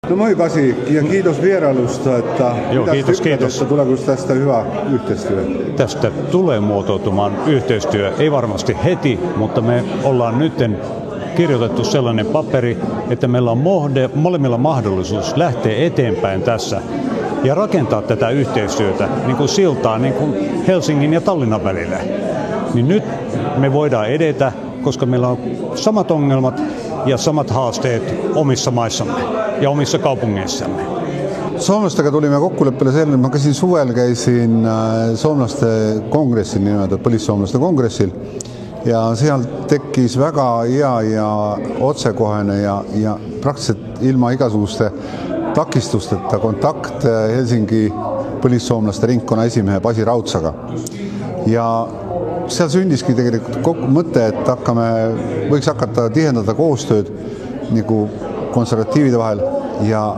No moi Pasi ja kiitos vierailusta, että kiitos. Tuleeko tästä hyvä yhteistyö? Tästä tulee muotoutumaan yhteistyö, ei varmasti heti, mutta me ollaan nytten kirjoitettu sellainen paperi, että meillä on molemmilla mahdollisuus lähteä eteenpäin tässä ja rakentaa tätä yhteistyötä niin kuin siltaa niin kuin Helsingin ja Tallinnan välillä. Niin nyt me voidaan edetä, koska meillä on samat ongelmat ja samat haasteet omissa maissamme ja omissa kaupungeissamme. Soomlastega tulime kokkuleppele selle, ma käisin soomlaste kongressil, nimelt põlissoomlaste kongressil, ja seal tekkis väga hea ja otsekohene ja praktiliselt ilma igasuguste takistusteta kontakt Helsingi põlissoomlaste ringkonna esimehe Pasi Raudsaga. Ja seal sündiski tegelikult mõte, et võiks hakata tihendada koostööd nagu konservatiivide vahel ja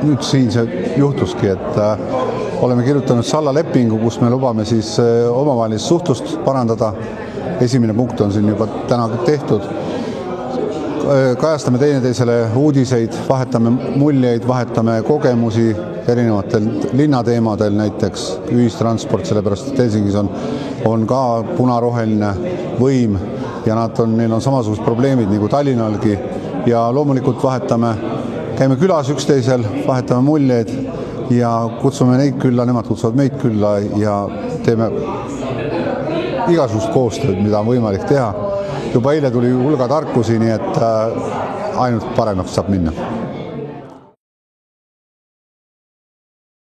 nüüd siin see juhtuski, et oleme kirjutanud Salla lepingu, kus me lubame siis omavahelist suhtlust parandada. Esimene punkt on siin juba täna tehtud. Kajastame teineteisele uudiseid, vahetame muljeid, vahetame kogemusi erinevatel linnateemadel, näiteks ühistransport, sellepärast et Helsingis on ka punaroheline võim ja neil on samasugused probleemid nagu Tallinnalgi ja loomulikult käime külas üksteisel, vahetame muljeid ja kutsume neid külla, nemad kutsuvad meid külla ja teeme igasugust koostööd, mida on võimalik teha. Juba eile tuli hulga tarkusi, nii et ainult paremaks saab minna.